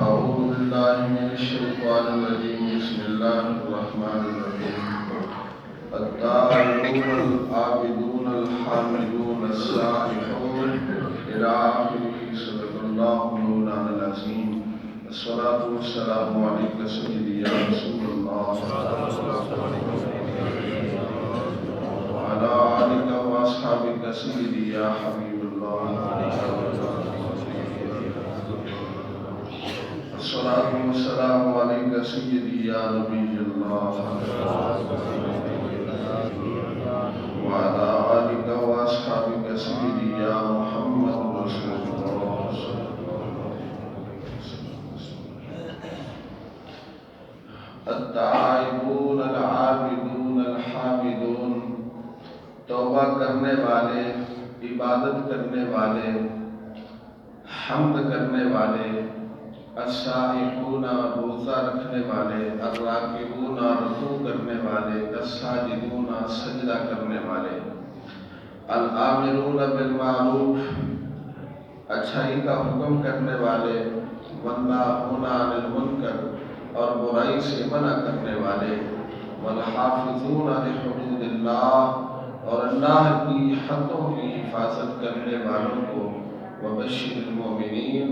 أعوذ بالله من الشيطان الرجيم بسم الله الرحمن الرحيم التائبون العابدون الحامدون السائحون إلى آخره صدق الله مولانا العظيم الصلاة والسلام عليك سيدي يا رسول الله وعلى آلك وأصحابك سيدي يا حبيب الله الصلاة والسلام عليك سيدي يا نبي الله وعلى آلك وأصحابك سيدي يا محمد رسول الله التائبون العابدون الحامدون توبہ کرنے والے، عبادت کرنے والے، حمد کرنے والے، السائحون روزہ رکھنے والے، الراکعون رکوع کرنے والے، الساجدون سجدہ کرنے والے، الآمرون بالمعروف اچھائی کا حکم کرنے والے، والناہون عن المنکر اور برائی سے منع کرنے والے، والحافظون لحدود اللہ اور اللہ کی حدوں کی حفاظت کرنے والوں کو، وبشر المؤمنین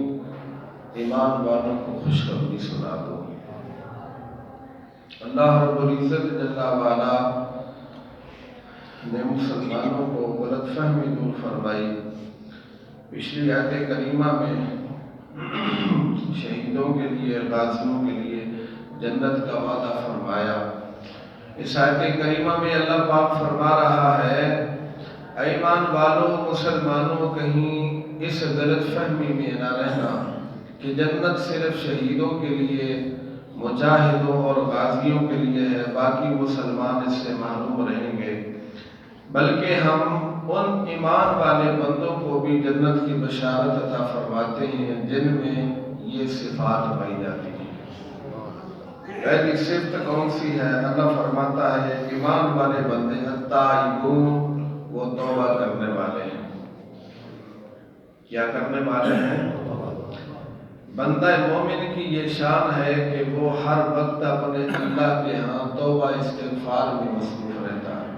ایمان والوں کو خوشخبری سنا دو۔ اللہ رب العزت جل وعلا نے مسلمانوں کو غلط فہمی دور فرمائی۔ پچھلی آیت کریمہ میں شہیدوں کے لیے، غازیوں کے لیے جنت کا وعدہ فرمایا۔ اس آیت کریمہ میں اللہ پاک فرما رہا ہے، اے ایمان والوں مسلمانوں کہیں اس غلط فہمی میں نہ رہنا کہ جنت صرف شہیدوں کے لیے، مجاہدوں اور غازیوں کے لیے ہے، باقی مسلمان اس سے محروم رہیں گے، بلکہ ہم ان ایمان والے بندوں کو بھی جنت کی بشارت عطا فرماتے ہیں جن میں یہ صفات پائی جاتی ہیں۔ پہلی صفت کون سی ہے؟ اللہ فرماتا ہے ایمان والے بندے التائبون، وہ توبہ کرنے والے ہیں۔ کیا کرنے والے ہیں؟ بندہ مومن کی یہ شان ہے کہ وہ ہر وقت اپنے اللہ کے ہاں توبہ استغفار میں مصروف رہتا ہے۔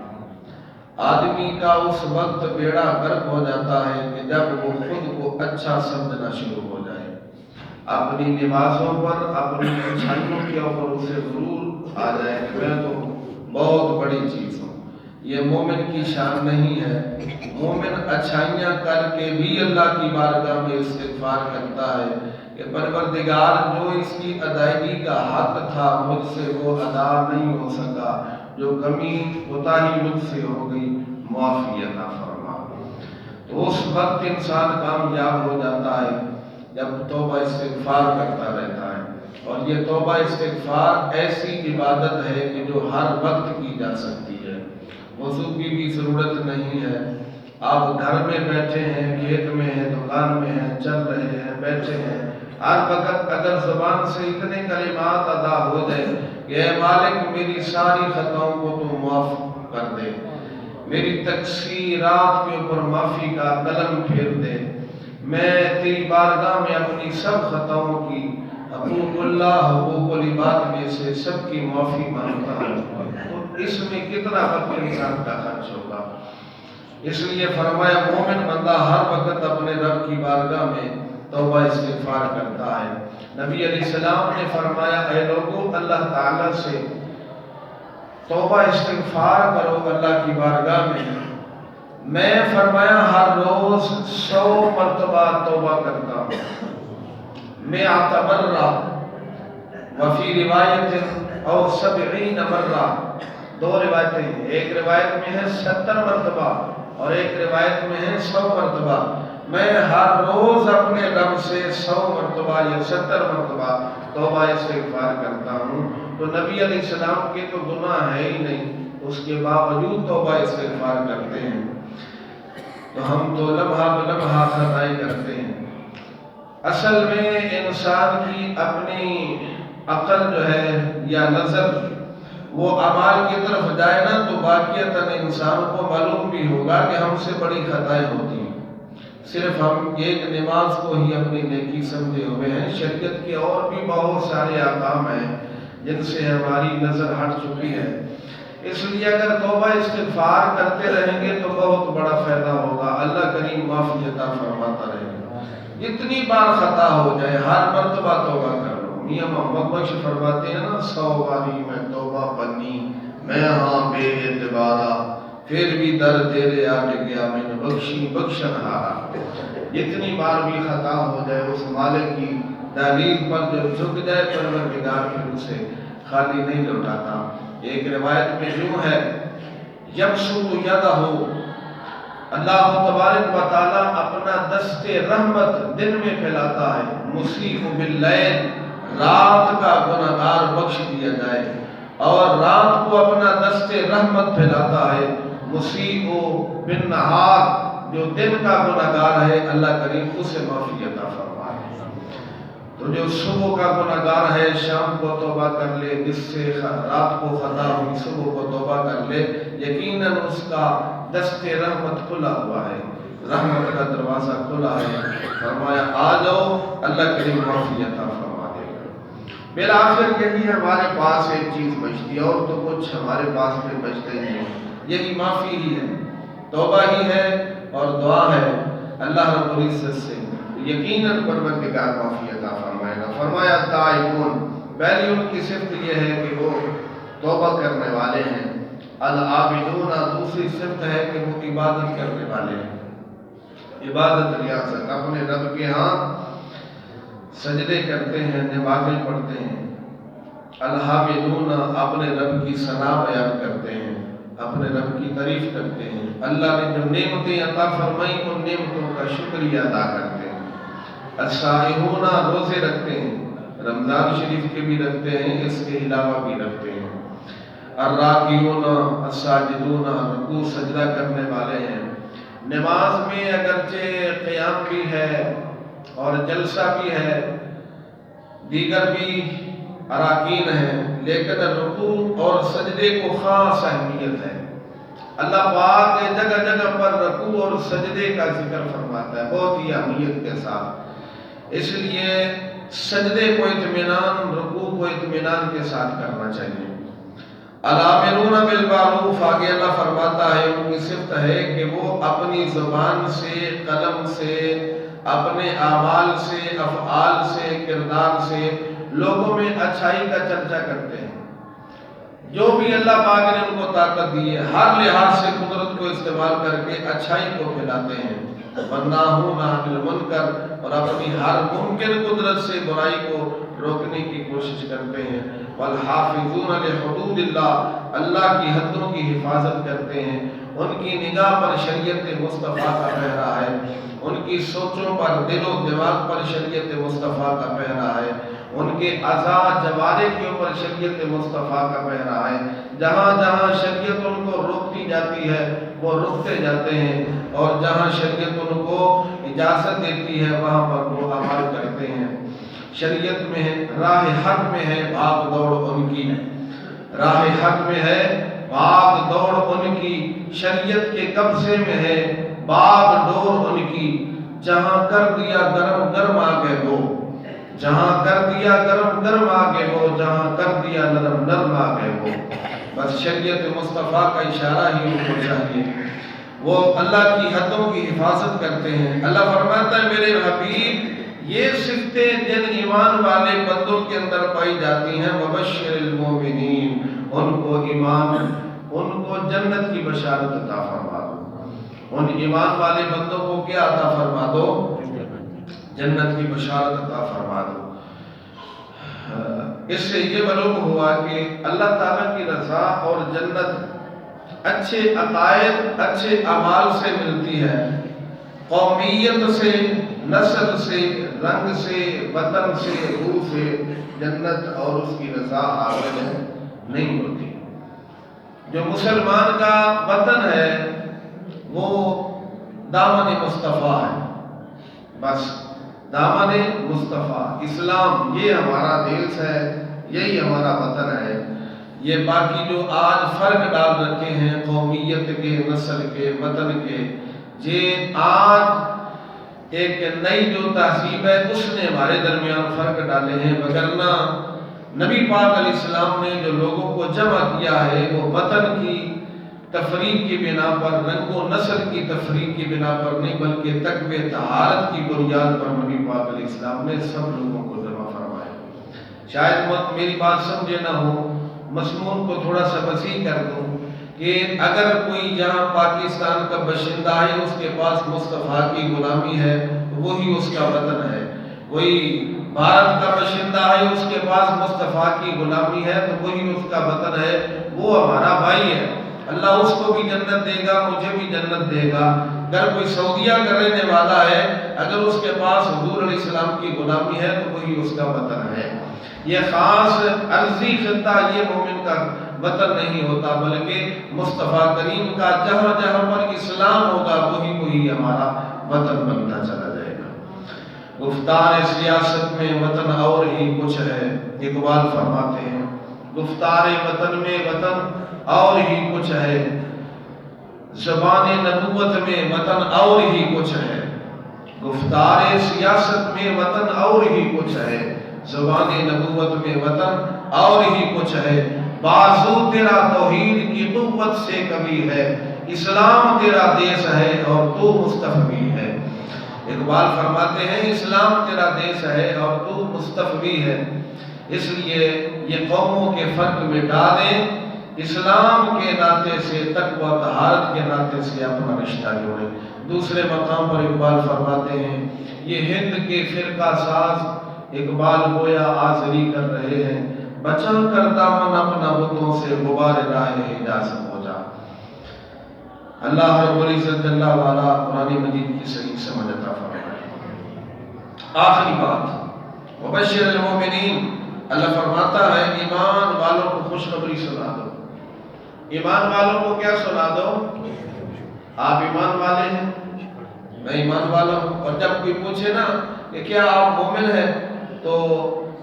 آدمی کا اس وقت بیڑا غرق ہو جاتا ہے کہ جب وہ خود کو اچھا سمجھنا شروع ہو جائے، اپنی نمازوں پر، اپنی اچھائیوں کے اوپر اسے غرور آ جائے کہ میں تو بہت بڑی چیز ہوں۔ یہ مومن کی شان نہیں ہے۔ مومن اچھائیاں کر کے بھی اللہ کی بارگاہ میں استغفار کرتا ہے کہ پروردگار جو اس کی ادائیگی کا حق تھا مجھ سے وہ ادا نہیں ہو سکا، جو کمی کوتاہی مجھ سے ہو گئی معافی عطا فرما۔ تو اس وقت انسان کامیاب ہو جاتا ہے جب توبہ استغفار کرتا رہتا ہے۔ اور یہ توبہ استغفار ایسی عبادت ہے کہ جو ہر وقت کی جا سکتی ہے، وضو کی بھی ضرورت نہیں ہے۔ آپ گھر میں بیٹھے ہیں، کھیت میں ہیں، دکان میں ہیں، چل رہے ہیں، بیٹھے ہیں، ہر وقت اگر زبان سے اتنے کلمات ادا ہو جائے کہ اے مالک میری ساری خطاؤں کو تو معاف کر دے، میری تقصیرات کے اوپر معافی کا قلم پھیر دے، میں تیری بارگاہ میں اپنی سب خطاؤں کی، حقوق اللہ حقوق العباد میں سے سب کی معافی مانگتا ہوں، تو اس میں کتنا وقت انسان کا خرچ ہوگا۔ اس لیے فرمایا مومن بندہ ہر وقت اپنے رب کی بارگاہ میں توبہ استغفار کرتا ہے۔ نبی علیہ السلام نے فرمایا اے لوگو اللہ تعالیٰ سے توبہ استغفار کرو اللہ کی بارگاہ میں فرمایا ہر روز 100 مرتبہ توبہ کرتا ہوں، 100 مرہ، وفی روایت او 70 مرہ، دو روایتیں ہیں، ایک روایت میں ہے 70 مرتبہ اور ایک روایت میں ہے 100 مرتبہ۔ میں ہر روز اپنے رب سے 100 مرتبہ یا 70 مرتبہ توبہ استغفار کرتا ہوں۔ تو نبی علیہ السلام کے تو گناہ ہے ہی نہیں، اس کے باوجود توبہ استغفار کرتے ہیں، تو ہم تو لمحہ بلمحہ خطائیں کرتے ہیں۔ اصل میں انسان کی اپنی عقل جو ہے یا نظر وہ اعمال کی طرف جائے نا تو واقعتاً انسان کو معلوم بھی ہوگا کہ ہم سے بڑی خطائیں ہوتی ہیں، صرف ہم ایک نماز کو ہی اپنی نیکی سمجھے ہوئے ہیں، شریعت کے اور بھی بہت سارے احکام ہیں جن سے ہماری نظر ہٹ چکی ہے۔ اس لیے اگر توبہ استغفار کرتے رہیں گے تو بہت بڑا فائدہ ہوگا، اللہ کریم معافی عطا فرماتا رہے گا۔ جتنی بار خطا ہو جائے ہر مرتبہ توبہ کر لو۔ میاں محمد بخش فرماتے ہیں نا، 100 باری میں توبہ پنی میں ہاں بے اعتبارا، پھر بھی در تیرے آ گیا میں نے بخشی بخشن ہارا۔ جتنی بار بھی خطا ہو جائے اس مالک کی دہلیز پر جب جھک جائے پروردگار پھر اسے خالی نہیں لوٹاتا۔ ایک روایت میں یوں ہے، یبسط یدہ، اللہ تبارک و تعالیٰ اپنا دست رحمت دن میں پھیلاتا ہے، مسیح باللیل، رات کا گناہگار بخش دیا جائے، اور رات کو اپنا دست رحمت پھیلاتا ہے، مسیح بالنہار، جو دن کا گناہگار ہے اللہ کریم اسے معافی عطا فرمائے۔ تو جو صبح کا گناہگار ہے شام کو توبہ کر لے، جس سے رات کو خطا ہوئی صبح کو توبہ کر لے، یقیناً اس کا دست رحمت کھلا ہوا ہے، رحمت کا دروازہ کھلا ہے۔ فرمایا آ جاؤ، اللہ کریم معافی عطا فرما دے گا۔ بالآخر یہی ہمارے پاس ایک چیز بچتی ہے، اور تو کچھ ہمارے پاس میں بچتا ہی نہیں، یہی معافی ہی ہے، توبہ ہی ہے اور دعا ہے اللہ رب العزت سے، یقیناً پروردگار معافی عطا فرمائے گا۔ فرمایا تائبون، پہلی ان کی صفت یہ ہے کہ وہ توبہ کرنے والے ہیں، العابدون، دوسری صفت ہے کہ وہ عبادت کرنے والے ہیں، عبادت ریاضت، اپنے رب کے ہاں سجدے کرتے ہیں، نمازیں پڑھتے ہیں، الحامدون، اپنے رب کی ثنا بیان کرتے ہیں، اپنے رب کی تعریف کرتے ہیں، اللہ نے جو نعمتیں عطا فرمائی ان نعمتوں کا شکریہ ادا کرتے ہیں، الصائمون، روزے رکھتے ہیں، رمضان شریف کے بھی رکھتے ہیں، اس کے علاوہ بھی رکھتے ہیں، الراکعون، الساجدون، رکوع سجدہ کرنے والے ہیں۔ نماز میں اگرچہ قیام بھی ہے اور جلسہ بھی ہے، دیگر بھی اراکین ہیں، لیکن رکوع اور سجدے کو خاص اہمیت ہے۔ اللہ پاک جگہ جگہ پر رکوع اور سجدے کا ذکر فرماتا ہے بہت ہی اہمیت کے ساتھ، اس لیے سجدے کو اطمینان، رکوع کو اطمینان کے ساتھ کرنا چاہیے۔ الامرون بالمعروف، آگے اللہ فرماتا ہے ان کی صفت ہے کہ وہ اپنی زبان سے، قلم سے، اپنے اعمال سے، افعال سے، کردار سے لوگوں میں اچھائی کا چرچا کرتے ہیں۔ جو بھی اللہ پاک نے ان کو طاقت دی ہے ہر لحاظ سے قدرت کو استعمال کر کے اچھائی کو پھیلاتے ہیں، والناہون عن المنکر، اور اپنی ہر ممکن قدرت سے برائی کو روکنے کی کوشش کرتے ہیں، والحافظون لحدود اللہ، اللہ کی حدوں کی حفاظت کرتے ہیں، ان کی نگاہ پر شریعت مصطفیٰ کا پہرا ہے، ان کی سوچوں پر، دل و دماغ پر شریعت مصطفیٰ کا پہرا ہے، ان کے اعضاء جوارح کے اوپر شریعت مصطفیٰ کا پہرا ہے، جہاں جہاں شریعت ان کو روکتی جاتی ہے وہ رکتے جاتے ہیں، اور جہاں شریعت ان کو اجازت دیتی ہے وہاں پر وہ عمل کرتے ہیں۔ شریعت میں ہے، راہ حق میں ہے بھاگ دوڑ ان کی، راہ حق میں ہے بھاگ دوڑ ان کی، شریعت کے قبضے میں ہے باغ ڈور ان کی، جہاں کر دیا گرم گرم آگے وہ، جہاں کر دیا گرم گرم آگے وہ، جہاں کر دیا نرم نرم آگے وہ۔ بس شریعت مصطفیٰ کا اشارہ ہی ان کو چاہیے، وہ اللہ کی حدوں کی حفاظت کرتے ہیں۔ اللہ فرماتا ہے میرے حبیب یہ صفتیں جن ایمان والے بندوں کے اندر پائی جاتی ہیں، وبشر المومنین، ان کو ایمان، ان کو جنت کی بشارت عطا فرما دو، ان ایمان والے بندوں کو کیا عطا فرما دو؟ جنت کی بشارت عطا فرما دو۔ اس سے یہ معلوم ہوا کہ اللہ تعالیٰ کی رضا اور جنت اچھے عقائد، اچھے اعمال سے ملتی ہے، قومیت سے، نسل سے، رنگ سے، وطن سے، روح سے جنت اور اس کی رضا حاصل نہیں ہوتی۔ جو مسلمان کا وطن ہے وہ دامن مصطفیٰ ہے، بس دامن مصطفیٰ، اسلام یہ ہمارا دیش ہے، یہی ہمارا وطن ہے۔ یہ باقی جو آج فرق ڈال رکھے ہیں قومیت کے، نسل کے، وطن کے، یہ آج ایک نئی جو تہذیب ہے اس نے ہمارے درمیان فرق ڈالے ہیں، وگرنہ نبی پاک علیہ السلام نے جو لوگوں کو جمع کیا ہے وہ وطن کی تفریق کی بنا پر، رنگ و نسل کی تفریق کی بنا پر نہیں، بلکہ تقوی طہارت کی بنیاد پر نبی پاک علیہ السلام نے سب لوگوں کو جمع فرمایا۔ شاید میری بات سمجھے نہ ہو، مضمون کو تھوڑا سا وسیع کر دوں کہ اگر کوئی یہاں پاکستان کا باشندہ ہے، اس کے پاس مصطفیٰ کی غلامی ہے تو وہی اس کا وطن ہے۔ کوئی بھارت کا باشندہ ہے، اس کے پاس مصطفیٰ کی غلامی ہے تو وہی اس کا وطن ہے، وہ ہمارا بھائی ہے۔ اللہ اس کو بھی جنت دے گا، مجھے بھی جنت دے گا۔ اگر کوئی سعودیہ کا رہنے والا ہے، اگر اس کے پاس حضور علیہ السلام کی غلامی ہے تو وہی اس کا وطن ہے۔ یہ خاص عرضی خطہ یہ مومن کا وطن نہیں ہوتا، بلکہ مصطفیٰ کریم کا جہاں جہاں پر اسلام ہوگا وہی ہمارا وطن بنتا چلا جائے گا۔ گفتار سیاست میں وطن اور ہی کچھ ہے، اقبال فرماتے ہیں گفتار وطن میں وطن اور ہی کچھ ہے، زبان نبوت میں وطن اور ہی کچھ ہے۔ گفتار سیاست میں وطن اور ہی کچھ ہے، زبان نبوت میں وطن اور ہی کچھ ہے۔ بازو تیرا توحید کی قوت سے کبھی ہے، اسلام تیرا دیس ہے اور تو مستفوی ہے۔ اقبال فرماتے ہیں اسلام تیرا دیس ہے اور تو مستفوی ہے، اس لیے یہ قوموں کے فرق مٹا دیں، اسلام کے ناطے سے، تقوی طہارت کے ناطے سے اپنا رشتہ جوڑیں۔ دوسرے مقام پر اقبال فرماتے ہیں یہ ہند کے فرقہ ساز اقبال گویا آزری کر رہے ہیں، بچا کر دامن اپنا بتوں سے غبار راہ حجاز ہو جا۔ اللہ رب العزت جل وعلا قرآن مجید کی صحیح سمجھ عطا فرمائے۔ آخری بات وبشر المومنین، اللہ فرماتا ہے ایمان والوں کو خوشخبری سنا دو۔ ایمان والوں کو کیا سنا دو؟ آپ ایمان والے ہیں، میں ایمان والا ہوں۔ اور جب کوئی پوچھے نا کہ کیا آپ مومن ہیں تو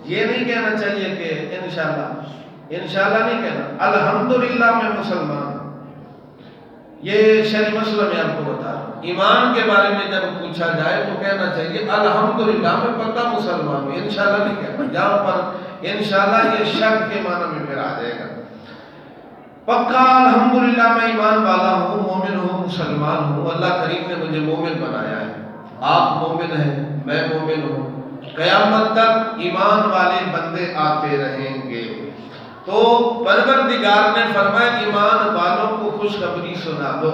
یہ نہیں کہنا چاہیے کہ انشاءاللہ نہیں کہنا، الحمدللہ میں مسلمان ہوں۔ یہ شرعی مسئلہ میں آپ کو بتا رہا ہوں، ایمان کے بارے میں جب پوچھا جائے تو کہنا چاہیے الحمدللہ میں پکا مسلمان ہوں، انشاءاللہ نہیں کہنا۔ جہاں پر انشاءاللہ یہ شک کے معنی میں پھر آ جائے گا، پکا الحمدللہ میں ایمان والا ہوں، مومن ہوں، مسلمان ہوں، اللہ کریم نے مجھے مومن بنایا ہے۔ آپ مومن ہیں، میں مومن ہوں، قیامت تک ایمان والے بندے آتے رہیں گے۔ تو پروردگار نے فرمایا ایمان والوں کو خوشخبری سنا دو،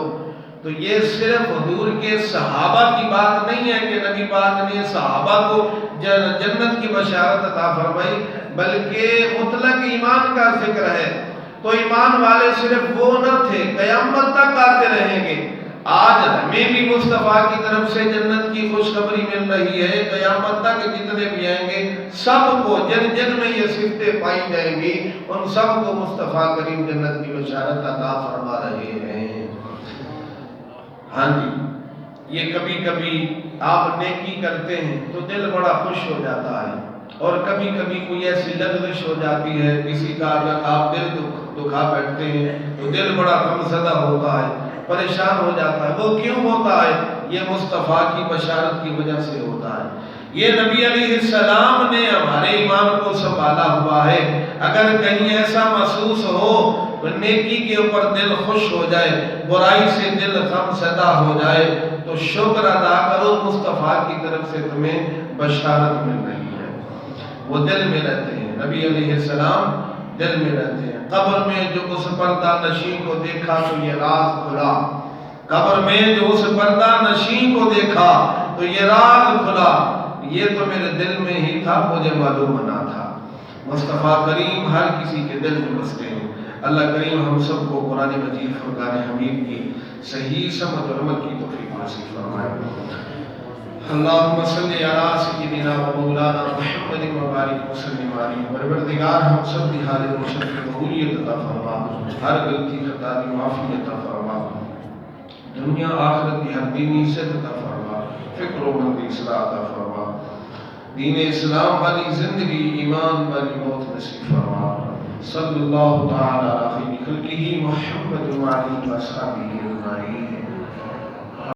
تو یہ صرف حضور کے صحابہ کی بات نہیں ہے کہ نبی پاک نے صحابہ کو جنت کی بشارت عطا فرمائی، بلکہ مطلق ایمان کا ذکر ہے۔ تو ایمان والے صرف وہ نہ تھے، قیامت تک آتے رہیں گے۔ آج ہمیں بھی مصطفیٰ کی طرف سے جنت کی خوشخبری مل رہی ہے، قیامت تک جتنے بھی آئیں گے سب کو، جن جن میں یہ صفتیں پائی جائیں گی ان سب کو مصطفیٰ کریم جنت کی بشارت عطا فرما رہے ہیں۔ ہاں جی، یہ کبھی کبھی آپ نیکی کرتے ہیں تو دل بڑا خوش ہو جاتا ہے، اور کبھی کبھی کوئی ایسی لغزش ہو جاتی ہے، کسی کا اگر آپ دل دکھا بیٹھتے ہیں تو دل بڑا غمزدہ ہوتا ہے، پریشان ہو جاتا ہے۔ وہ کیوں ہوتا ہے؟ یہ مصطفیٰ کی بشارت کی وجہ سے ہوتا ہے۔ یہ نبی علیہ السلام نے ہمارے ایمان کو سنبھالا ہوا ہے۔ اگر کہیں ایسا محسوس ہو نیکی کے اوپر دل خوش ہو جائے، برائی سے دل غمزدہ ہو جائے، تو شکر ادا کرو، مصطفیٰ کی طرف سے تمہیں بشارت مل رہی ہے۔ وہ دل میں رہتے ہیں، نبی علیہ السلام دل میں رہتے ہیں۔ قبر میں جو اس پردہ نشین کو دیکھا تو یہ راز کھلا، قبر میں جو اس پردہ نشین کو دیکھا تو یہ راز کھلا، یہ تو میرے دل میں ہی تھا، مجھے معلوم نہ تھا۔ مصطفیٰ کریم ہر کسی کے دل میں بستے ہیں۔ اللہ کریم ہم سب کو قرآن مجید فرقان حمید کی صحیح سمجھ اور عمل کی توفیق نصیب فرمائے۔ اللہم صلی علی سیدنا و مولانا محمد مبارک وسلم علیہ۔ پروردگار ہم سب کی حال روشن کی قبولیت عطا فرما، ہر غلطی خطا کی معافی عطا فرما، دنیا آخرت کی ہر دینی عزت عطا فرما، فکر و مندی اصلاح عطا فرما، دین اسلام والی زندگی، ایمان والی موت نصیب فرما۔ صلی اللہ تعالی علیہ خلقہ محمد و علیہ وصحبہ اجمعین۔